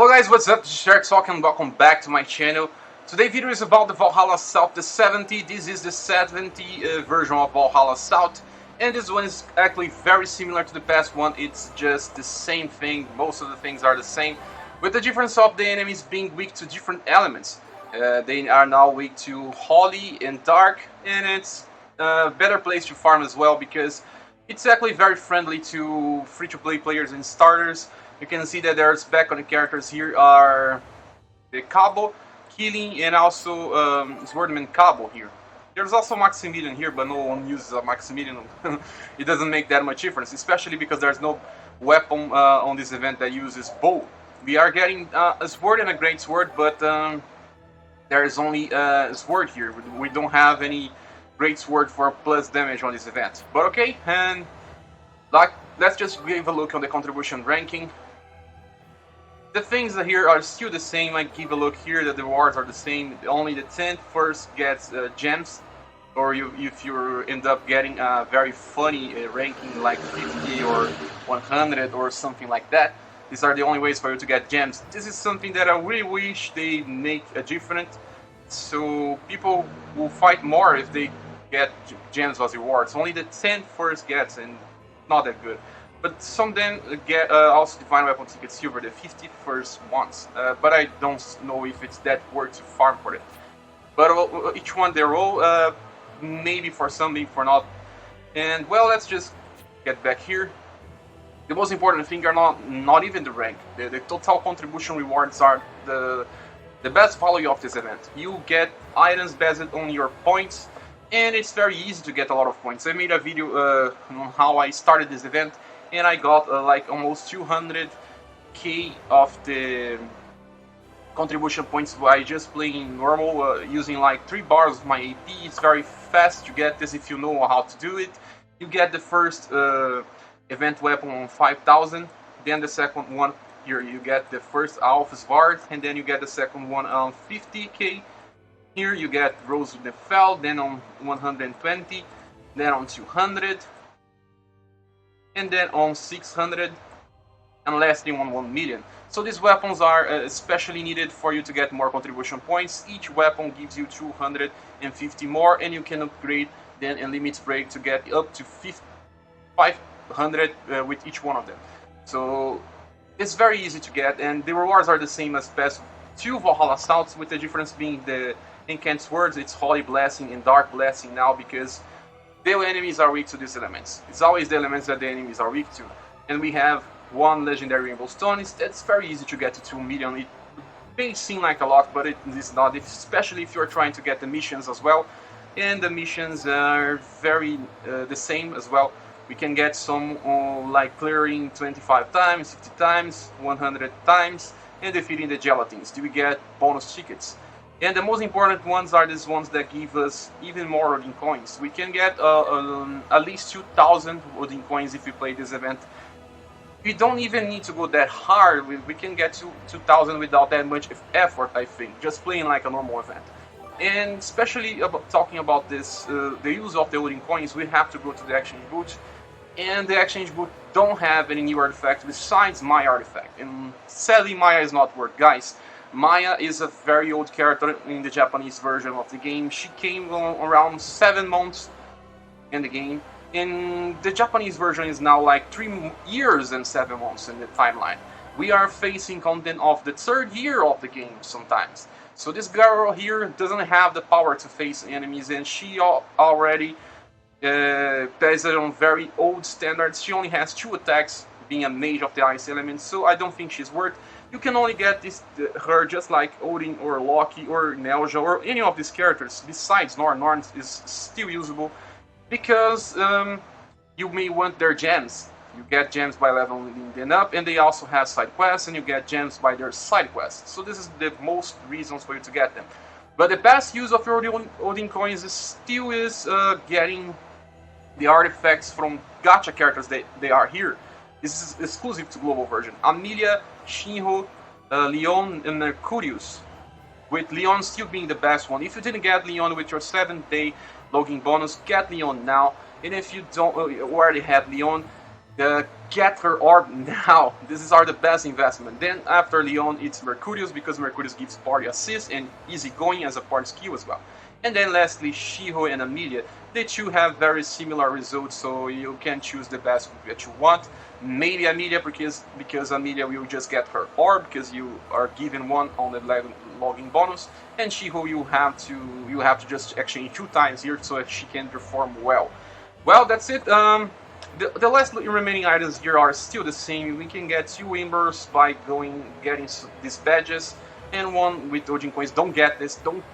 Hello guys, what's up? This is ScherBR and welcome back to my channel. Today's video is about the Valhalla Assault, the 70. This is the 70 version of Valhalla Assault, and this one is actually very similar to the past one. It's just the same thing, most of the things are the same, with the difference of the enemies being weak to different elements. They are now weak to Holy and Dark, and it's a better place to farm as well because it's actually very friendly to free-to-play players and starters. You can see that there's background characters here are the Cabo, Killing, and also Swordman Cabo here. There's also Maximilian here, but no one uses a Maximilian. It doesn't make that much difference, especially because there's no weapon on this event that uses bow. We are getting a sword and a great sword, but there is only a sword here. We don't have any great sword for plus damage on this event. But okay, and let's just give a look on the contribution ranking. The things here are still the same. I give a look here that the rewards are the same. Only the 10th first gets gems, or if you end up getting a very funny ranking like 50 or 100 or something like that. These are the only ways for you to get gems. This is something that I really wish they make a different, so people will fight more if they get gems as rewards. Only the 10th first gets, and not that good. But some then get also Divine Weapon Ticket Silver, the 51st ones. But I don't know if it's that worth to farm for it. But each one they roll, maybe for some, maybe for not. And well, let's just get back here. The most important thing are not even the rank. The total contribution rewards are the best value of this event. You get items based on your points, and it's very easy to get a lot of points. I made a video on how I started this event, and I got like almost 200k of the contribution points by just playing normal, using like 3 bars of my AP. It's very fast to get this if you know how to do it. You get the first event weapon on 5,000, then the second one here you get the first Alpha Svard, and then you get the second one on 50k. Here you get Rose with the Fell, then on 120, then on 200, and then on 600, and lastly on 1 million. So these weapons are especially needed for you to get more contribution points. Each weapon gives you 250 more, and you can upgrade then a limit break to get up to 500 with each one of them. So it's very easy to get, and the rewards are the same as past 2 Valhalla Assaults, with the difference being the Incant Swords. It's Holy Blessing and Dark Blessing now, because the enemies are weak to these elements. It's always the elements that the enemies are weak to. And we have 1 legendary Rainbow Stone. That's very easy to get to 2 million. It may seem like a lot, but it is not, especially if you're trying to get the missions as well. And the missions are very the same as well. We can get some like clearing 25 times, 50 times, 100 times, and defeating the gelatines. Do we get bonus tickets? And the most important ones are these ones that give us even more Odin coins. We can get at least 2,000 Odin coins if we play this event. We don't even need to go that hard. We can get to 2,000 without that much effort, I think, just playing like a normal event. And especially talking about this, the use of the Odin coins, we have to go to the exchange booth. And the exchange booth don't have any new artifacts besides Maya artifact. And sadly, Maya is not worth, guys. Maya is a very old character in the Japanese version of the game. She came around 7 months in the game. And the Japanese version is now like 3 years and 7 months in the timeline. We are facing content of the 3rd year of the game sometimes. So this girl here doesn't have the power to face enemies, and she already based on very old standards. She only has 2 attacks, being a mage of the ice element, so I don't think she's worth. You can only get her just like Odin or Loki or Nelja or any of these characters besides Norn. Norn is still usable because you may want their gems. You get gems by leveling them up, and they also have side quests, and you get gems by their side quests. So this is the most reasons for you to get them. But the best use of your Odin coins still is getting the artifacts from Gacha characters that they are here. This is exclusive to global version. Amelia, Shinho, Leon, and Mercurius. With Leon still being the best one. If you didn't get Leon with your 7th day login bonus, get Leon now. And if you don't already have Leon, Get her orb now. This is the best investment. Then after Leon, it's Mercurius, because Mercurius gives party assist and easy going as a party skill as well. And then lastly, Shiho and Amelia. The two have very similar results, so you can choose the best that you want. Maybe Amelia, because Amelia will just get her orb, because you are given one on the login bonus. And Shiho, you have to just exchange 2 times here so that she can perform well. Well, that's it. The last remaining items here are still the same. We can get 2 embers by getting these badges, and 1 with Odin coins. Don't get this. Don't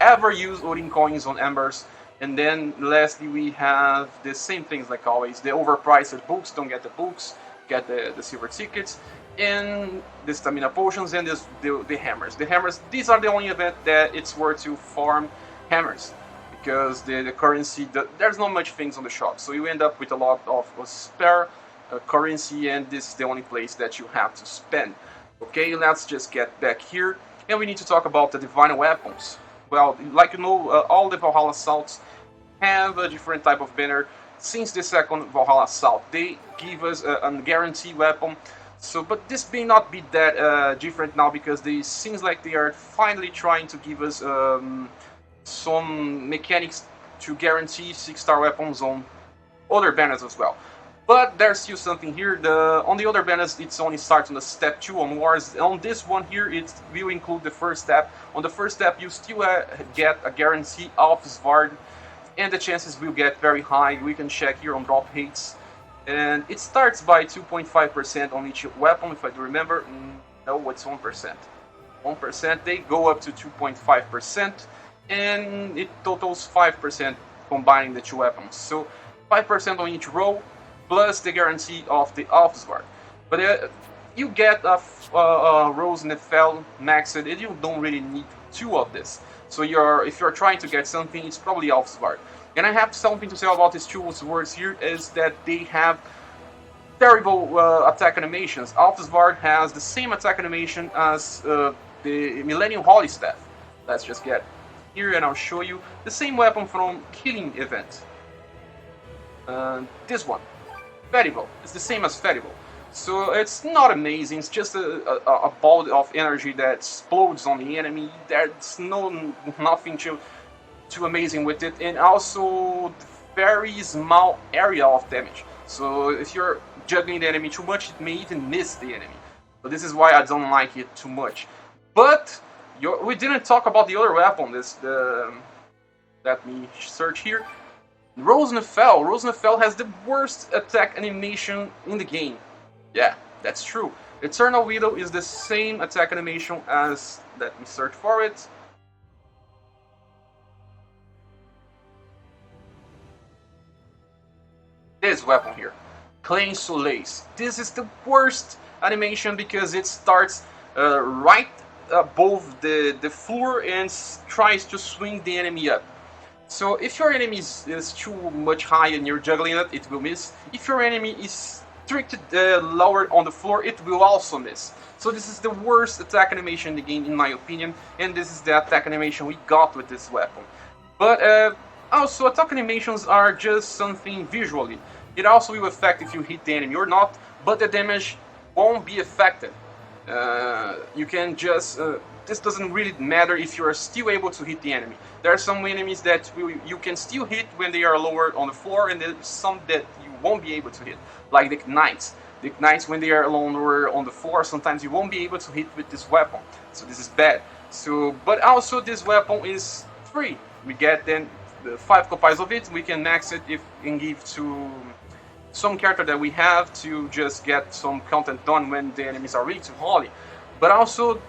ever use Odin coins on embers. And then lastly, we have the same things like always. The overpriced books. Don't get the books. Get the silver tickets and the stamina potions and the hammers. The hammers. These are the only event that it's worth to farm hammers, because the currency, there's not much things on the shop, so you end up with a lot of spare currency, and this is the only place that you have to spend. Okay, let's just get back here, and we need to talk about the divine weapons. Well, like you know, all the Valhalla Assaults have a different type of banner. Since the second Valhalla Assault, they give us a guarantee weapon. So, but this may not be that different now, because they seems like they are finally trying to give us some mechanics to guarantee 6-star weapons on other banners as well. But there's still something here. On the other banners, it's only starts on the step 2 on wars. On this one here, it will include the first step. On the first step, you still get a guarantee of Svard, and the chances will get very high. We can check here on drop rates, and it starts by 2.5% on each weapon, if I do remember. No, it's 1%. 1%. They go up to 2.5%. And it totals 5% combining the 2 weapons. So 5% on each row, plus the guarantee of the Offsword. But you get a Rose Nefel maxed, and you don't really need 2 of this. So if you're trying to get something, it's probably Offsword. And I have something to say about these 2 swords here, is that they have terrible attack animations. Offsword has the same attack animation as the Millennium Holy Staff. Let's just get here, and I'll show you the same weapon from Killing Event. This one, Fedival. It's the same as Fedival. So it's not amazing. It's just a ball of energy that explodes on the enemy. There's nothing too amazing with it, and also very small area of damage. So if you're juggling the enemy too much, it may even miss the enemy. So this is why I don't like it too much. But we didn't talk about the other weapon. Let me search here. Rose Nefel. Rose Nefel has the worst attack animation in the game. Yeah, that's true. Eternal Widow is the same attack animation as... Let me search for it. This weapon here. Claim Soleil's. This is the worst animation, because it starts right above the floor and tries to swing the enemy up. So if your enemy is too much high and you're juggling it, it will miss. If your enemy is strictly lower on the floor, it will also miss. So this is the worst attack animation in the game, in my opinion, and this is the attack animation we got with this weapon. But also, attack animations are just something visually. It also will affect if you hit the enemy or not, but the damage won't be affected. You can just... this doesn't really matter if you are still able to hit the enemy. There are some enemies that you can still hit when they are lower on the floor, and there's some that you won't be able to hit, like the Knights. The Knights, when they are lower on the floor, sometimes you won't be able to hit with this weapon. So this is bad. So, but also this weapon is free. We get then the 5 copies of it. We can max it and give to some character that we have to just get some content done when the enemies are really too holy. But also,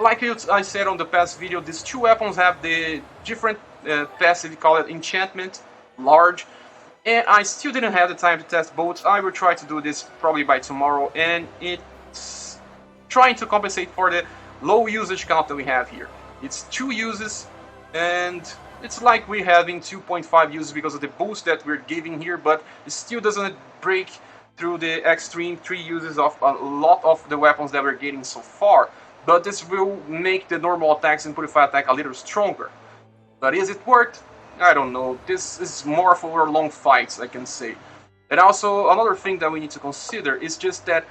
like I said on the past video, these 2 weapons have the different passive, call it enchantment, large, and I still didn't have the time to test both. I will try to do this probably by tomorrow, and it's trying to compensate for the low usage count that we have here. It's 2 uses, and it's like we're having 2.5 uses because of the boost that we're giving here, but it still doesn't break through the extreme 3 uses of a lot of the weapons that we're getting so far. But this will make the normal attacks and purify attack a little stronger. But is it worth? I don't know. This is more for long fights, I can say. And also, another thing that we need to consider is just that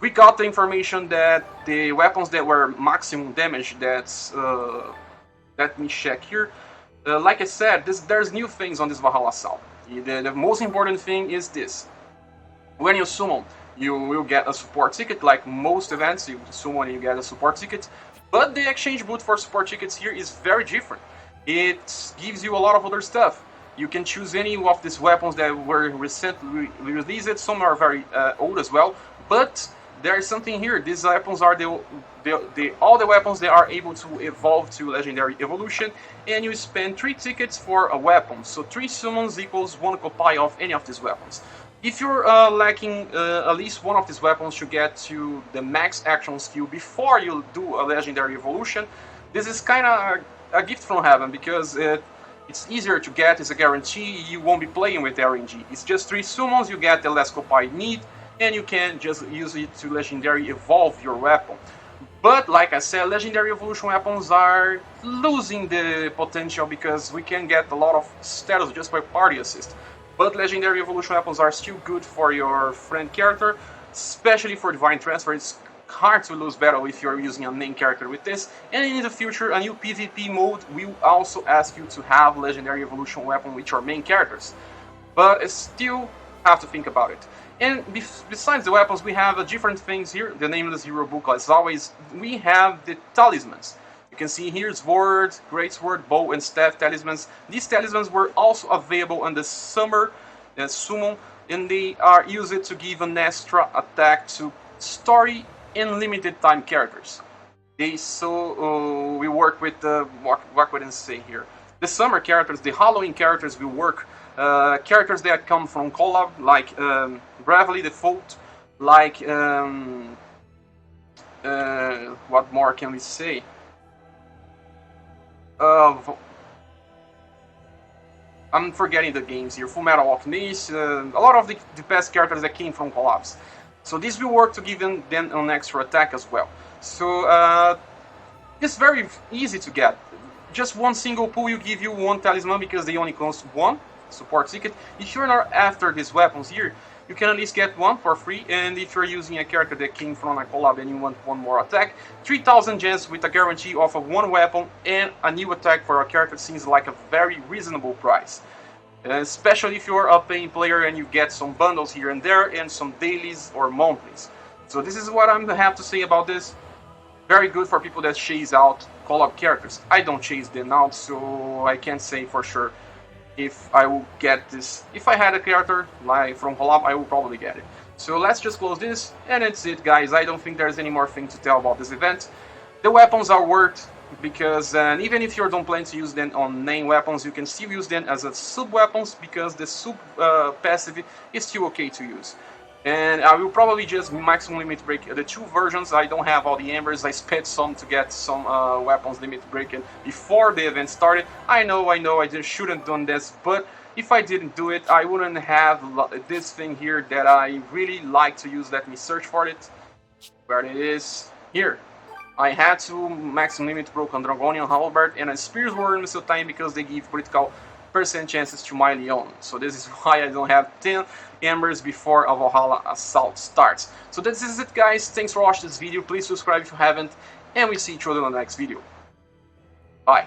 we got the information that the weapons that were maximum damage, let me check here. Like I said, there's new things on this Valhalla Assault. The most important thing is this. When you summon, you will get a support ticket, like most events, you summon and you get a support ticket. But the exchange booth for support tickets here is very different. It gives you a lot of other stuff. You can choose any of these weapons that were recently released. Some are very old as well. But there is something here. These weapons are all the weapons that are able to evolve to Legendary Evolution, and you spend 3 tickets for a weapon. So 3 summons equals 1 copy of any of these weapons. If you're lacking at least one of these weapons to get to the max action skill before you do a Legendary Evolution, this is kind of a gift from heaven, because it's easier to get, it's a guarantee, you won't be playing with RNG. It's just 3 summons, you get the last copy you need, and you can just use it to Legendary Evolve your weapon. But like I said, Legendary Evolution weapons are losing the potential because we can get a lot of status just by party assist. But Legendary Evolution weapons are still good for your friend character, especially for Divine Transfer. It's hard to lose battle if you're using a main character with this. And in the future, a new PvP mode will also ask you to have Legendary Evolution weapon with your main characters. But still have to think about it. And besides the weapons, we have different things here. The Nameless Hero book, as always, we have the Talismans. You can see here Sword, Great Sword, Bow, and Staff Talismans. These Talismans were also available on the Summer Summon, and they are used to give an extra attack to story and limited time characters. We work with what would I say here? The Summer characters, the Halloween characters will work. Characters that come from collab, like Bravely Default, like what more can we say? I'm forgetting the games here. Full Metal Alchemist, a lot of the best characters that came from collabs. So this will work to give them an extra attack as well. So it's very easy to get. Just one single pull will give you 1 talisman because they only cost 1 support ticket. If you're not after these weapons here, you can at least get 1 for free, and if you're using a character that came from a collab and you want 1 more attack, 3000 gems with a guarantee of a 1 weapon and a new attack for a character seems like a very reasonable price. Especially if you're a paying player and you get some bundles here and there and some dailies or monthlies. So this is what I'm going to have to say about this. Very good for people that chase out collab characters. I don't chase them out, so I can't say for sure if I will get this. If I had a character like from collab, I will probably get it. So let's just close this, and that's it, guys. I don't think there's any more thing to tell about this event. The weapons are worth, because even if you don't plan to use them on main weapons, you can still use them as a sub weapons, because the sub passive is still okay to use. And I will probably just maximum limit break the 2 versions. I don't have all the embers. I spent some to get some weapons limit breaking before the event started. I know, I just shouldn't have done this, but if I didn't do it, I wouldn't have this thing here that I really like to use. Let me search for it. Where it is? Here. I had to maximum limit broke on Dragonian Halberd and a Spears Warrior Missile Time because they give critical percent chances to my Leon. So this is why I don't have 10 embers before a Valhalla Assault starts. So this is it, guys. Thanks for watching this video. Please subscribe if you haven't, and we see each other in the next video. Bye.